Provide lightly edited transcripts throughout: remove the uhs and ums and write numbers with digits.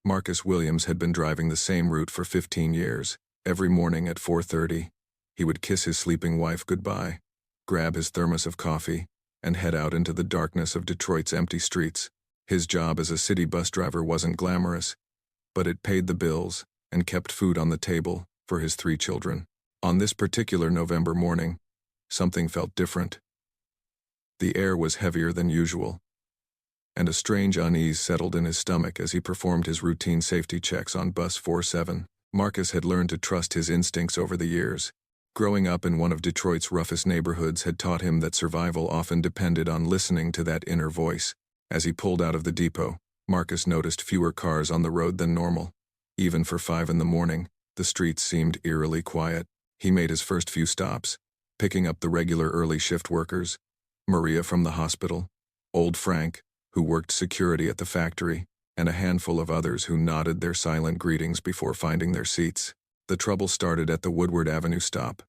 Marcus Williams had been driving the same route for 15 years. Every morning at 4:30, he would kiss his sleeping wife goodbye, grab his thermos of coffee, and head out into the darkness of Detroit's empty streets. His job as a city bus driver wasn't glamorous, but it paid the bills and kept food on the table for his 3 children. On this particular November morning, something felt different. The air was heavier than usual, and a strange unease settled in his stomach as he performed his routine safety checks on bus 47. Marcus had learned to trust his instincts over the years. Growing up in one of Detroit's roughest neighborhoods had taught him that survival often depended on listening to that inner voice. As he pulled out of the depot, Marcus noticed fewer cars on the road than normal. Even for 5 in the morning, the streets seemed eerily quiet. He made his first few stops, picking up the regular early shift workers, Maria from the hospital, old Frank, who worked security at the factory, and a handful of others who nodded their silent greetings before finding their seats. The trouble started at the Woodward Avenue stop.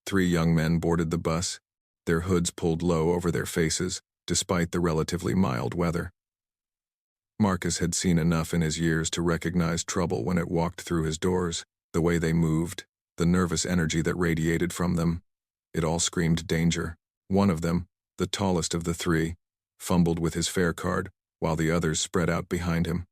3 young men boarded the bus, their hoods pulled low over their faces, despite the relatively mild weather. Marcus had seen enough in his years to recognize trouble when it walked through his doors. The way they moved, the nervous energy that radiated from them, it all screamed danger. One of them, the tallest of the 3, fumbled with his fare card, while the others spread out behind him.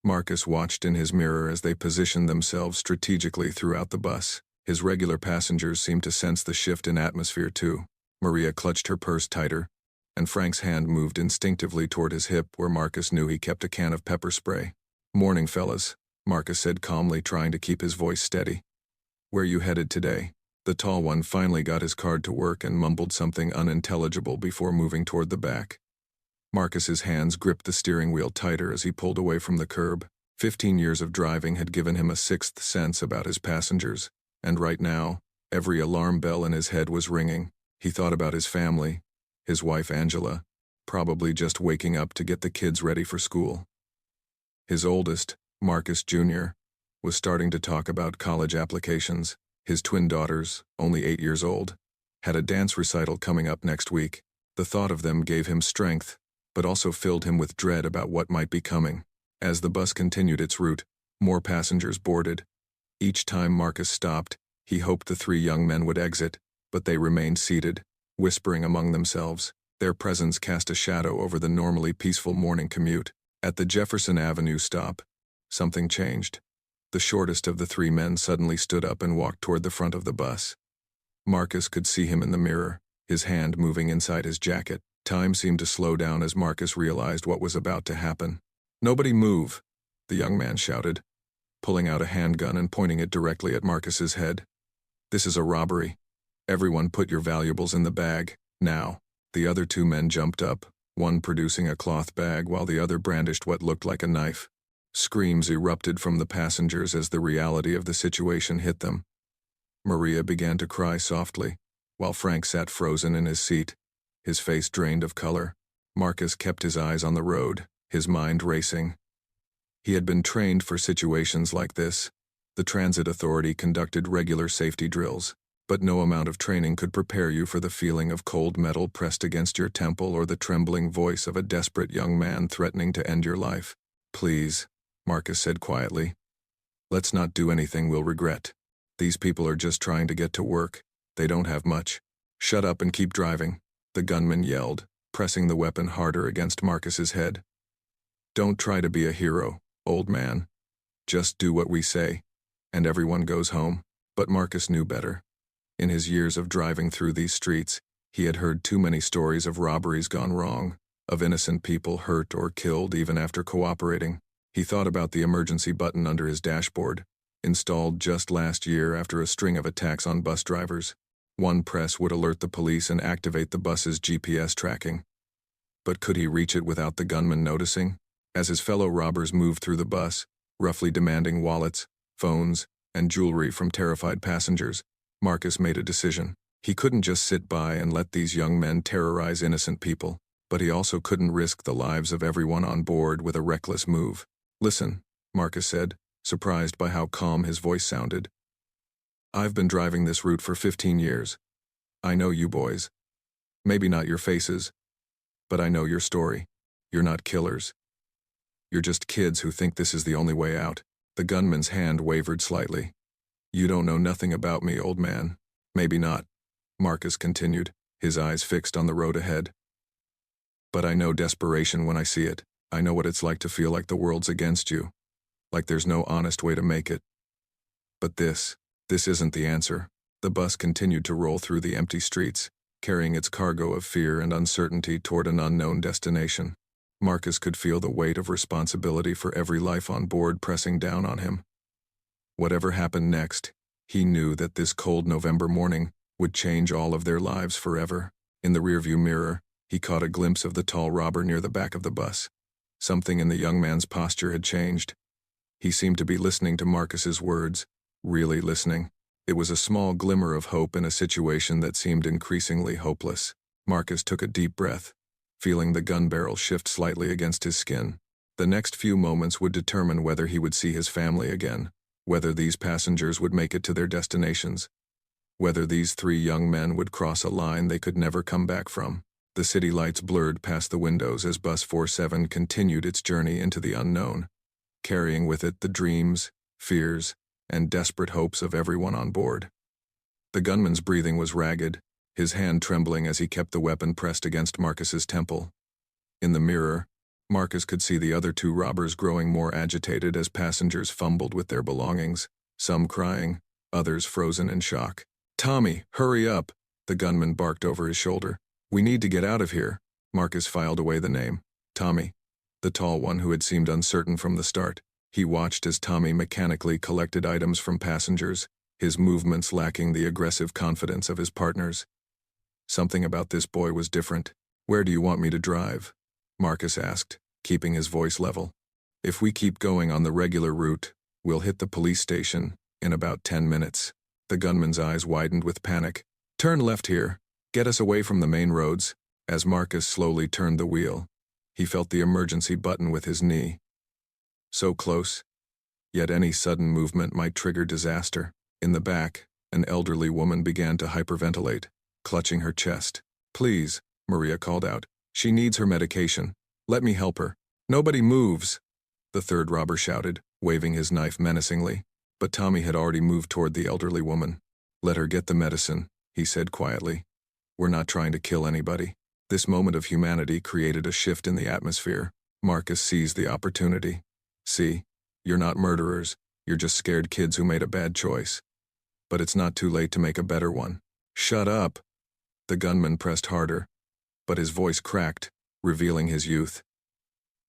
Marcus watched in his mirror as they positioned themselves strategically throughout the bus. His regular passengers seemed to sense the shift in atmosphere too. Maria clutched her purse tighter, and Frank's hand moved instinctively toward his hip where Marcus knew he kept a can of pepper spray. "Morning, fellas," Marcus said calmly, trying to keep his voice steady. "Where you headed today?" The tall one finally got his card to work and mumbled something unintelligible before moving toward the back. Marcus's hands gripped the steering wheel tighter as he pulled away from the curb. 15 years of driving had given him a sixth sense about his passengers, and right now, every alarm bell in his head was ringing. He thought about his family, his wife Angela, probably just waking up to get the kids ready for school. His oldest, Marcus Jr., was starting to talk about college applications. His twin daughters, only 8 years old, had a dance recital coming up next week. The thought of them gave him strength, but also filled him with dread about what might be coming. As the bus continued its route, more passengers boarded. Each time Marcus stopped, he hoped the 3 young men would exit, but they remained seated, whispering among themselves. Their presence cast a shadow over the normally peaceful morning commute. At the Jefferson Avenue stop, something changed. The shortest of the 3 men suddenly stood up and walked toward the front of the bus. Marcus could see him in the mirror, his hand moving inside his jacket. Time seemed to slow down as Marcus realized what was about to happen. "Nobody move," the young man shouted, pulling out a handgun and pointing it directly at Marcus's head. "This is a robbery. Everyone put your valuables in the bag, now." The other 2 men jumped up, one producing a cloth bag while the other brandished what looked like a knife. Screams erupted from the passengers as the reality of the situation hit them. Maria began to cry softly, while Frank sat frozen in his seat, his face drained of color. Marcus kept his eyes on the road, his mind racing. He had been trained for situations like this. The transit authority conducted regular safety drills, but no amount of training could prepare you for the feeling of cold metal pressed against your temple or the trembling voice of a desperate young man threatening to end your life. "Please," Marcus said quietly. "Let's not do anything we'll regret. These people are just trying to get to work. They don't have much. Shut up and keep driving," the gunman yelled, pressing the weapon harder against Marcus's head. "Don't try to be a hero, old man. Just do what we say, and everyone goes home." But Marcus knew better. In his years of driving through these streets, he had heard too many stories of robberies gone wrong, of innocent people hurt or killed even after cooperating. He thought about the emergency button under his dashboard, installed just last year after a string of attacks on bus drivers. One press would alert the police and activate the bus's GPS tracking. But could he reach it without the gunman noticing? As his fellow robbers moved through the bus, roughly demanding wallets, phones, and jewelry from terrified passengers, Marcus made a decision. He couldn't just sit by and let these young men terrorize innocent people, but he also couldn't risk the lives of everyone on board with a reckless move. "Listen," Marcus said, surprised by how calm his voice sounded. "I've been driving this route for 15 years. I know you boys. Maybe not your faces, but I know your story. You're not killers. You're just kids who think this is the only way out." The gunman's hand wavered slightly. "You don't know nothing about me, old man." "Maybe not," Marcus continued, his eyes fixed on the road ahead. "But I know desperation when I see it. I know what it's like to feel like the world's against you, like there's no honest way to make it. But this isn't the answer." The bus continued to roll through the empty streets, carrying its cargo of fear and uncertainty toward an unknown destination. Marcus could feel the weight of responsibility for every life on board pressing down on him. Whatever happened next, he knew that this cold November morning would change all of their lives forever. In the rearview mirror, he caught a glimpse of the tall robber near the back of the bus. Something in the young man's posture had changed. He seemed to be listening to Marcus's words, really listening. It was a small glimmer of hope in a situation that seemed increasingly hopeless. Marcus took a deep breath, feeling the gun barrel shift slightly against his skin. The next few moments would determine whether he would see his family again, whether these passengers would make it to their destinations, whether these three young men would cross a line they could never come back from. The city lights blurred past the windows as Bus 47 continued its journey into the unknown, carrying with it the dreams, fears, and desperate hopes of everyone on board. The gunman's breathing was ragged, his hand trembling as he kept the weapon pressed against Marcus's temple. In the mirror, Marcus could see the other two robbers growing more agitated as passengers fumbled with their belongings, some crying, others frozen in shock. "Tommy, hurry up!" the gunman barked over his shoulder. "We need to get out of here." Marcus filed away the name. Tommy, the tall one who had seemed uncertain from the start. He watched as Tommy mechanically collected items from passengers, his movements lacking the aggressive confidence of his partners. Something about this boy was different. "Where do you want me to drive?" Marcus asked, keeping his voice level. "If we keep going on the regular route, we'll hit the police station in about 10 minutes. The gunman's eyes widened with panic. "Turn left here. Get us away from the main roads." As Marcus slowly turned the wheel, he felt the emergency button with his knee. So close, yet any sudden movement might trigger disaster. In the back, an elderly woman began to hyperventilate, clutching her chest. "Please," Maria called out. "She needs her medication. Let me help her." "Nobody moves," the third robber shouted, waving his knife menacingly. But Tommy had already moved toward the elderly woman. "Let her get the medicine," he said quietly. "We're not trying to kill anybody." This moment of humanity created a shift in the atmosphere. Marcus seized the opportunity. "See, you're not murderers, you're just scared kids who made a bad choice. But it's not too late to make a better one." "Shut up!" The gunman pressed harder, but his voice cracked, revealing his youth.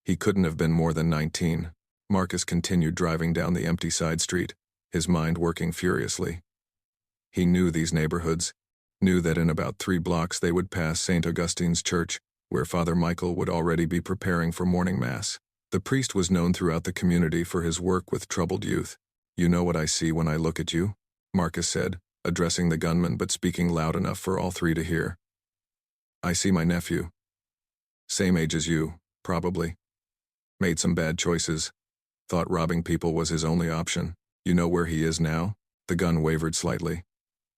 He couldn't have been more than 19. Marcus continued driving down the empty side street, his mind working furiously. He knew these neighborhoods, knew that in about 3 blocks they would pass St. Augustine's Church, where Father Michael would already be preparing for morning mass. The priest was known throughout the community for his work with troubled youth. "You know what I see when I look at you?" Marcus said, addressing the gunman but speaking loud enough for all three to hear. "I see my nephew. Same age as you, probably. Made some bad choices. Thought robbing people was his only option. You know where he is now?" The gun wavered slightly.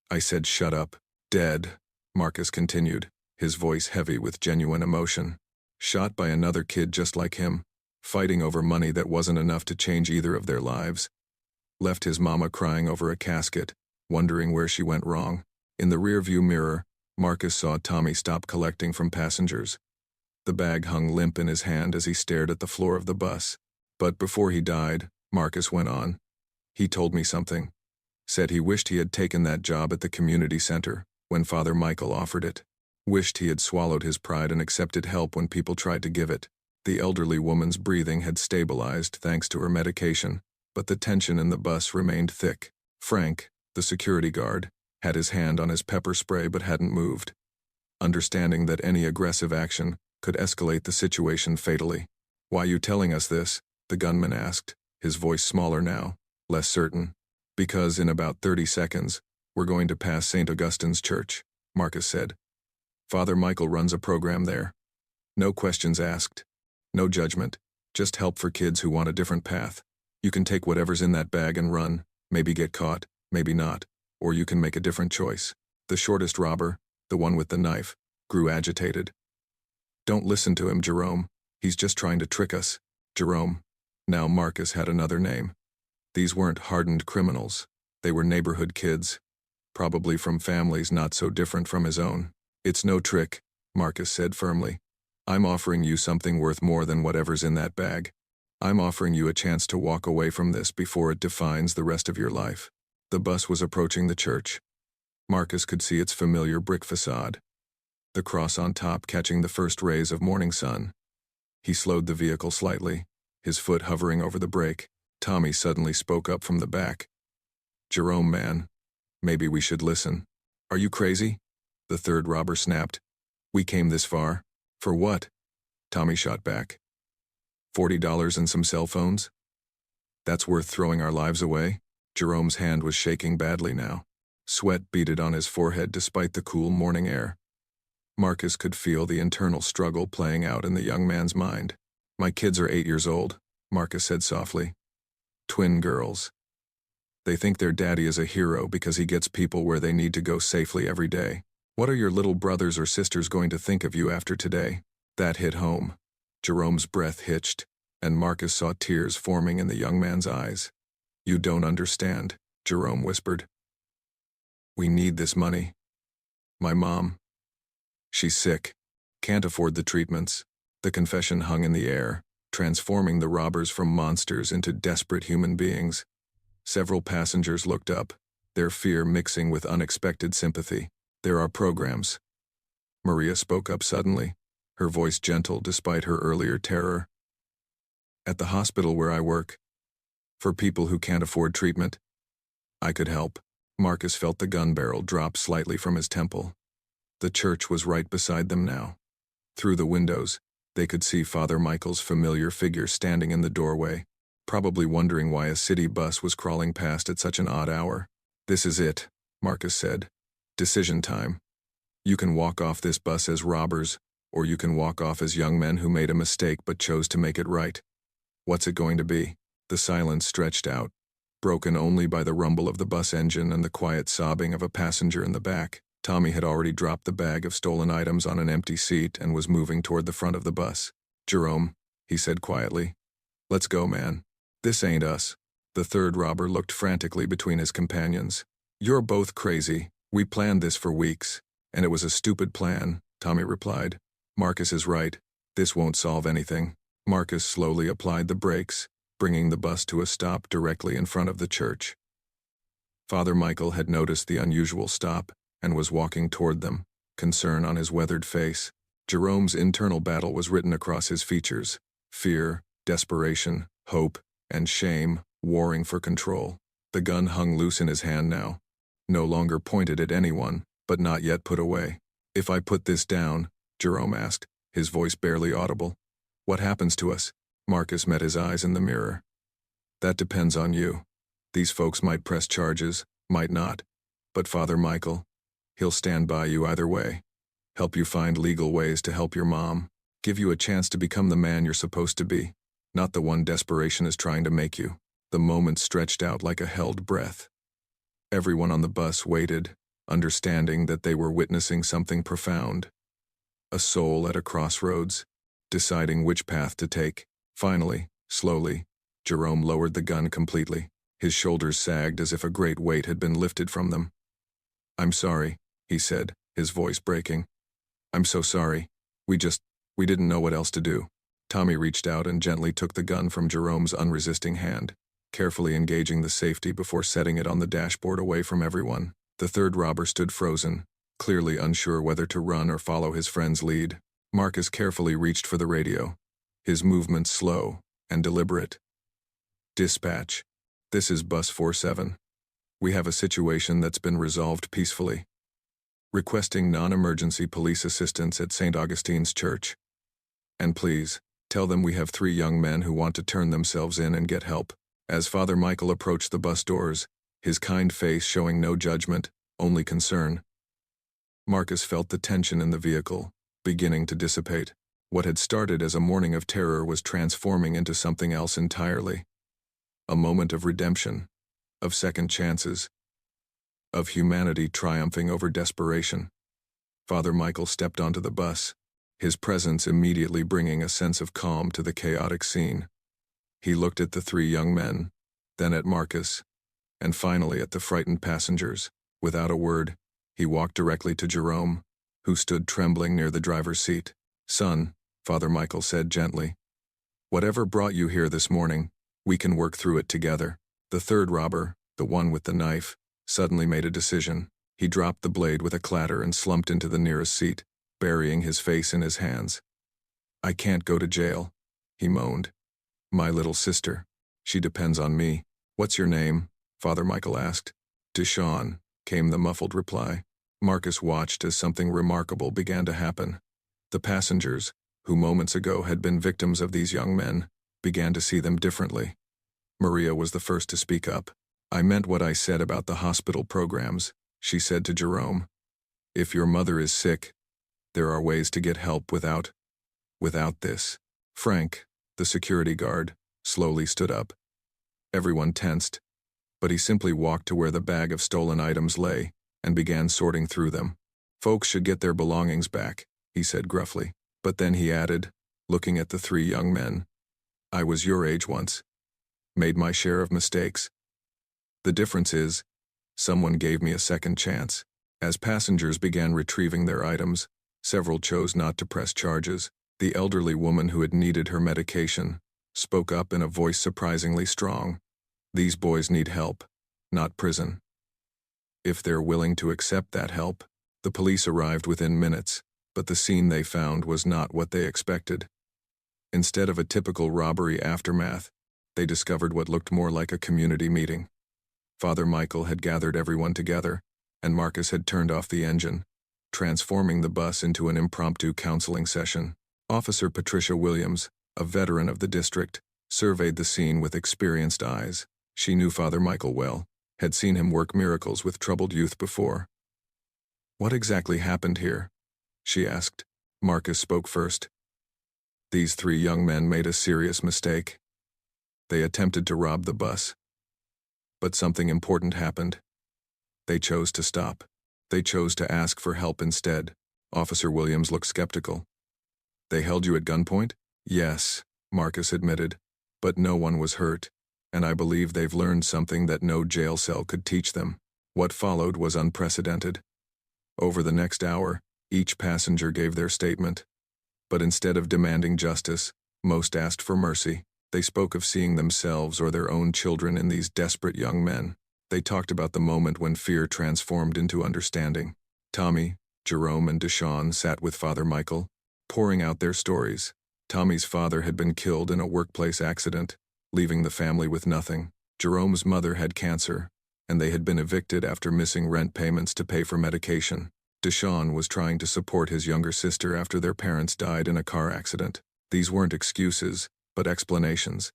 "I said shut up." "Dead," Marcus continued, his voice heavy with genuine emotion. "Shot by another kid just like him. Fighting over money that wasn't enough to change either of their lives. Left his mama crying over a casket, wondering where she went wrong." In the rearview mirror, Marcus saw Tommy stop collecting from passengers. The bag hung limp in his hand as he stared at the floor of the bus. "But before he died," Marcus went on, "he told me something. Said he wished he had taken that job at the community center when Father Michael offered it. Wished he had swallowed his pride and accepted help when people tried to give it." The elderly woman's breathing had stabilized thanks to her medication, but the tension in the bus remained thick. Frank, the security guard, had his hand on his pepper spray but hadn't moved, understanding that any aggressive action could escalate the situation fatally. "Why you telling us this?" the gunman asked, his voice smaller now, less certain. "Because in about 30 seconds, we're going to pass St. Augustine's Church," Marcus said. "Father Michael runs a program there. No questions asked. No judgment, just help for kids who want a different path. You can take whatever's in that bag and run, maybe get caught, maybe not, or you can make a different choice." The shortest robber, the one with the knife, grew agitated. "Don't listen to him, Jerome. He's just trying to trick us." "Jerome, Now Marcus had another name. These weren't hardened criminals. They were neighborhood kids, probably from families not so different from his own. "It's no trick," Marcus said firmly. "I'm offering you something worth more than whatever's in that bag. I'm offering you a chance to walk away from this before it defines the rest of your life." The bus was approaching the church. Marcus could see its familiar brick facade, the cross on top catching the first rays of morning sun. He slowed the vehicle slightly, his foot hovering over the brake. Tommy suddenly spoke up from the back. "Jerome, man, maybe we should listen." "Are you crazy?" the third robber snapped. "We came this far. For what?" Tommy shot back. $40 and some cell phones? That's worth throwing our lives away? Jerome's hand was shaking badly now. Sweat beaded on his forehead despite the cool morning air. Marcus could feel the internal struggle playing out in the young man's mind. "My kids are 8 years old," Marcus said softly. "Twin girls. They think their daddy is a hero because he gets people where they need to go safely every day. What are your little brothers or sisters going to think of you after today?" That hit home. Jerome's breath hitched, and Marcus saw tears forming in the young man's eyes. "You don't understand," Jerome whispered. "We need this money. My mom. She's sick. Can't afford the treatments." The confession hung in the air, transforming the robbers from monsters into desperate human beings. Several passengers looked up, their fear mixing with unexpected sympathy. "There are programs." Maria spoke up suddenly, her voice gentle despite her earlier terror. "At the hospital where I work. For people who can't afford treatment. I could help." Marcus felt the gun barrel drop slightly from his temple. The church was right beside them now. Through the windows, they could see Father Michael's familiar figure standing in the doorway, probably wondering why a city bus was crawling past at such an odd hour. "This is it," Marcus said. "Decision time. You can walk off this bus as robbers, or you can walk off as young men who made a mistake but chose to make it right. What's it going to be?" The silence stretched out, broken only by the rumble of the bus engine and the quiet sobbing of a passenger in the back. Tommy had already dropped the bag of stolen items on an empty seat and was moving toward the front of the bus. "Jerome," he said quietly. "Let's go, man. This ain't us." The third robber looked frantically between his companions. "You're both crazy. We planned this for weeks, and it was a stupid plan," Tommy replied. "Marcus is right. This won't solve anything." Marcus slowly applied the brakes, bringing the bus to a stop directly in front of the church. Father Michael had noticed the unusual stop and was walking toward them, concern on his weathered face. Jerome's internal battle was written across his features: fear, desperation, hope, and shame, warring for control. The gun hung loose in his hand now, no longer pointed at anyone, but not yet put away. "If I put this down," Jerome asked, his voice barely audible, "what happens to us?" Marcus met his eyes in the mirror. "That depends on you. These folks might press charges, might not. But Father Michael, he'll stand by you either way. Help you find legal ways to help your mom. Give you a chance to become the man you're supposed to be, not the one desperation is trying to make you." The moment stretched out like a held breath. Everyone on the bus waited, understanding that they were witnessing something profound. A soul at a crossroads, deciding which path to take. Finally, slowly, Jerome lowered the gun completely. His shoulders sagged as if a great weight had been lifted from them. "I'm sorry," he said, his voice breaking. "I'm so sorry. We didn't know what else to do." Tommy reached out and gently took the gun from Jerome's unresisting hand, carefully engaging the safety before setting it on the dashboard away from everyone. The third robber stood frozen, clearly unsure whether to run or follow his friend's lead. Marcus carefully reached for the radio, his movements slow and deliberate. "Dispatch. This is Bus 47. We have a situation that's been resolved peacefully. Requesting non-emergency police assistance at St. Augustine's Church. And please, tell them we have 3 young men who want to turn themselves in and get help." As Father Michael approached the bus doors, his kind face showing no judgment, only concern, Marcus felt the tension in the vehicle beginning to dissipate. What had started as a morning of terror was transforming into something else entirely. A moment of redemption, of second chances, of humanity triumphing over desperation. Father Michael stepped onto the bus, his presence immediately bringing a sense of calm to the chaotic scene. He looked at the three young men, then at Marcus, and finally at the frightened passengers. Without a word, he walked directly to Jerome, who stood trembling near the driver's seat. "Son," Father Michael said gently, "whatever brought you here this morning, we can work through it together." The third robber, the one with the knife, suddenly made a decision. He dropped the blade with a clatter and slumped into the nearest seat, burying his face in his hands. "I can't go to jail," he moaned. "My little sister. She depends on me." "What's your name?" Father Michael asked. "Deshawn," came the muffled reply. Marcus watched as something remarkable began to happen. The passengers, who moments ago had been victims of these young men, began to see them differently. Maria was the first to speak up. "I meant what I said about the hospital programs," she said to Jerome. "If your mother is sick, there are ways to get help without this." Frank, the security guard, slowly stood up. Everyone tensed, but he simply walked to where the bag of stolen items lay and began sorting through them. "Folks should get their belongings back," he said gruffly. But then he added, looking at the three young men, "I was your age once. Made my share of mistakes. The difference is, someone gave me a second chance." As passengers began retrieving their items, several chose not to press charges. The elderly woman who had needed her medication spoke up in a voice surprisingly strong. "These boys need help, not prison." If they're willing to accept that help. The police arrived within minutes, but the scene they found was not what they expected. Instead of a typical robbery aftermath, they discovered what looked more like a community meeting. Father Michael had gathered everyone together, and Marcus had turned off the engine, transforming the bus into an impromptu counseling session. Officer Patricia Williams, a veteran of the district, surveyed the scene with experienced eyes. She knew Father Michael well, had seen him work miracles with troubled youth before. "What exactly happened here?" she asked. Marcus spoke first. "These three young men made a serious mistake. They attempted to rob the bus. But something important happened. They chose to stop. They chose to ask for help instead." Officer Williams looked skeptical. "They held you at gunpoint?" "Yes," Marcus admitted, "but no one was hurt, and I believe they've learned something that no jail cell could teach them." What followed was unprecedented. Over the next hour, each passenger gave their statement. But instead of demanding justice, most asked for mercy. They spoke of seeing themselves or their own children in these desperate young men. They talked about the moment when fear transformed into understanding. Tommy, Jerome, and Deshawn sat with Father Michael, pouring out their stories. Tommy's father had been killed in a workplace accident, leaving the family with nothing. Jerome's mother had cancer, and they had been evicted after missing rent payments to pay for medication. Deshawn was trying to support his younger sister after their parents died in a car accident. These weren't excuses, but explanations.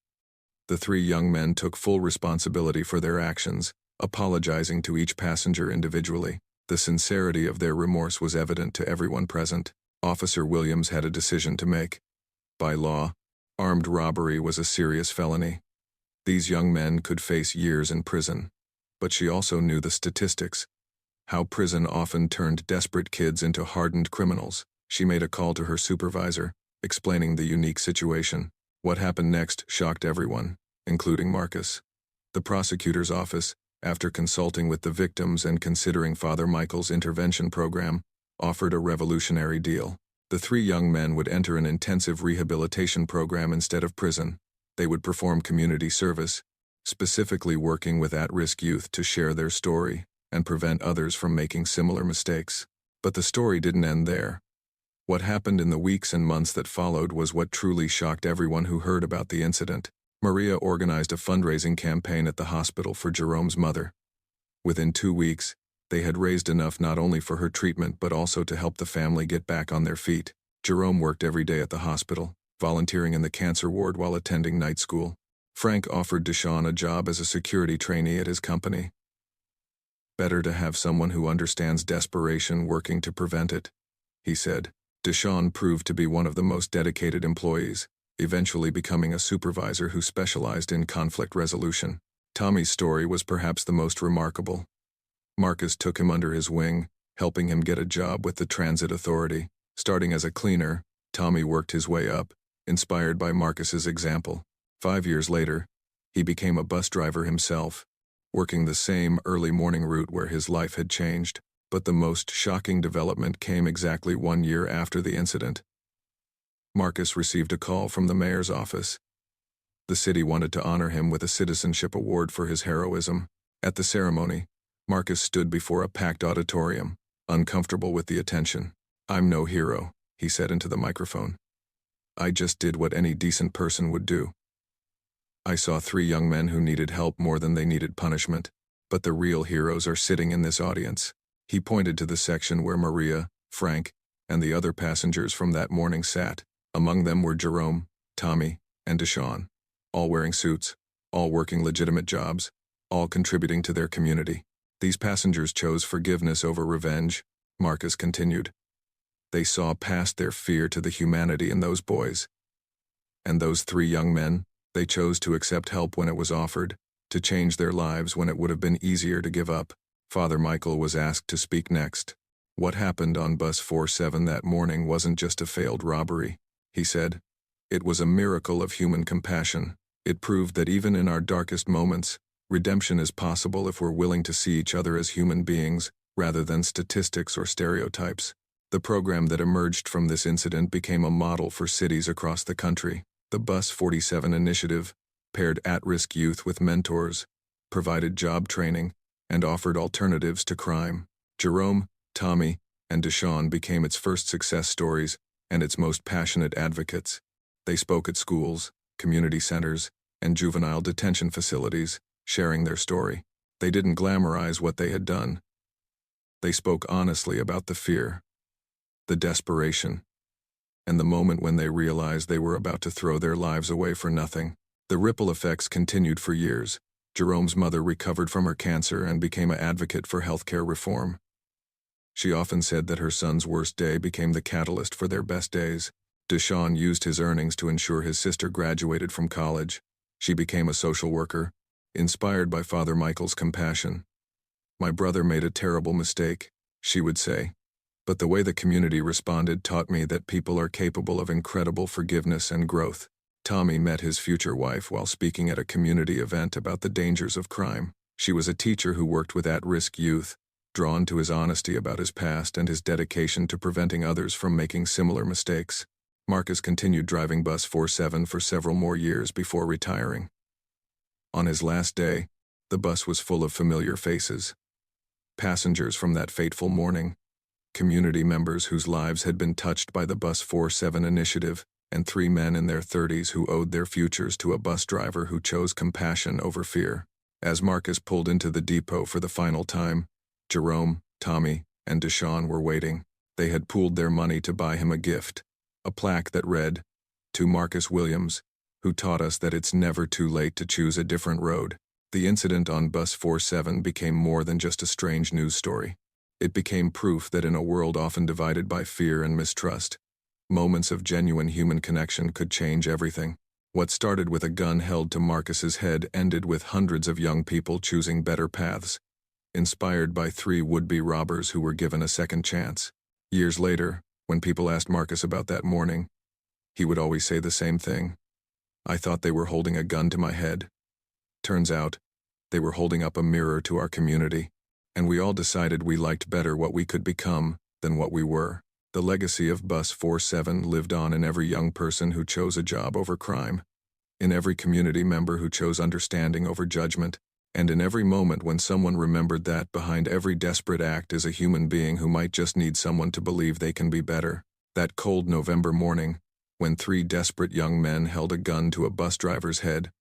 The three young men took full responsibility for their actions, apologizing to each passenger individually. The sincerity of their remorse was evident to everyone present. Officer Williams had a decision to make. By law, armed robbery was a serious felony. These young men could face years in prison. But she also knew the statistics. How prison often turned desperate kids into hardened criminals. She made a call to her supervisor, explaining the unique situation. What happened next shocked everyone, including Marcus. The prosecutor's office, after consulting with the victims and considering Father Michael's intervention program, offered a revolutionary deal. The three young men would enter an intensive rehabilitation program instead of prison. They would perform community service, specifically working with at-risk youth to share their story and prevent others from making similar mistakes. But the story didn't end there. What happened in the weeks and months that followed was what truly shocked everyone who heard about the incident. Maria organized a fundraising campaign at the hospital for Jerome's mother. Within 2 weeks, they had raised enough not only for her treatment but also to help the family get back on their feet. Jerome worked every day at the hospital, volunteering in the cancer ward while attending night school. Frank offered Deshawn a job as a security trainee at his company. "Better to have someone who understands desperation working to prevent it," he said. Deshawn proved to be one of the most dedicated employees, eventually becoming a supervisor who specialized in conflict resolution. Tommy's story was perhaps the most remarkable. Marcus took him under his wing, helping him get a job with the transit authority. Starting as a cleaner, Tommy worked his way up, inspired by Marcus's example. 5 years later, he became a bus driver himself, working the same early morning route where his life had changed. But the most shocking development came exactly 1 year after the incident. Marcus received a call from the mayor's office. The city wanted to honor him with a citizenship award for his heroism. At the ceremony, Marcus stood before a packed auditorium, uncomfortable with the attention. "I'm no hero," he said into the microphone. "I just did what any decent person would do. I saw 3 young men who needed help more than they needed punishment, but the real heroes are sitting in this audience." He pointed to the section where Maria, Frank, and the other passengers from that morning sat. Among them were Jerome, Tommy, and Deshawn, all wearing suits, all working legitimate jobs, all contributing to their community. "These passengers chose forgiveness over revenge," Marcus continued. "They saw past their fear to the humanity in those boys. And those 3 young men, they chose to accept help when it was offered, to change their lives when it would have been easier to give up." Father Michael was asked to speak next. "What happened on Bus 47 that morning wasn't just a failed robbery," he said. "It was a miracle of human compassion. It proved that even in our darkest moments, redemption is possible if we're willing to see each other as human beings, rather than statistics or stereotypes." The program that emerged from this incident became a model for cities across the country. The Bus 47 initiative paired at-risk youth with mentors, provided job training, and offered alternatives to crime. Jerome, Tommy, and Deshawn became its first success stories and its most passionate advocates. They spoke at schools, community centers, and juvenile detention facilities, sharing their story. They didn't glamorize what they had done. They spoke honestly about the fear, the desperation, and the moment when they realized they were about to throw their lives away for nothing. The ripple effects continued for years. Jerome's mother recovered from her cancer and became an advocate for healthcare reform. She often said that her son's worst day became the catalyst for their best days. Deshawn used his earnings to ensure his sister graduated from college. She became a social worker, inspired by Father Michael's compassion. "My brother made a terrible mistake," she would say. "But the way the community responded taught me that people are capable of incredible forgiveness and growth." Tommy met his future wife while speaking at a community event about the dangers of crime. She was a teacher who worked with at-risk youth, drawn to his honesty about his past and his dedication to preventing others from making similar mistakes. Marcus continued driving Bus 47 for several more years before retiring. On his last day, the bus was full of familiar faces. Passengers from that fateful morning, community members whose lives had been touched by the Bus 47 initiative, and 3 men in their 30s who owed their futures to a bus driver who chose compassion over fear. As Marcus pulled into the depot for the final time, Jerome, Tommy, and Deshawn were waiting. They had pooled their money to buy him a gift, a plaque that read, "To Marcus Williams, who taught us that it's never too late to choose a different road." The incident on Bus 47 became more than just a strange news story. It became proof that in a world often divided by fear and mistrust, moments of genuine human connection could change everything. What started with a gun held to Marcus's head ended with hundreds of young people choosing better paths, inspired by 3 would-be robbers who were given a second chance. Years later, when people asked Marcus about that morning, he would always say the same thing. "I thought they were holding a gun to my head. Turns out, they were holding up a mirror to our community, and we all decided we liked better what we could become than what we were." The legacy of Bus 47 lived on in every young person who chose a job over crime, in every community member who chose understanding over judgment, and in every moment when someone remembered that behind every desperate act is a human being who might just need someone to believe they can be better. That cold November morning, when 3 desperate young men held a gun to a bus driver's head,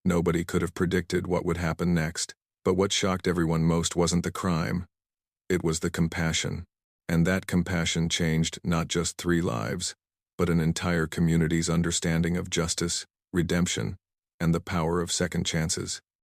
nobody could have predicted what would happen next. But what shocked everyone most wasn't the crime. It was the compassion. And that compassion changed not just 3 lives, but an entire community's understanding of justice, redemption, and the power of second chances.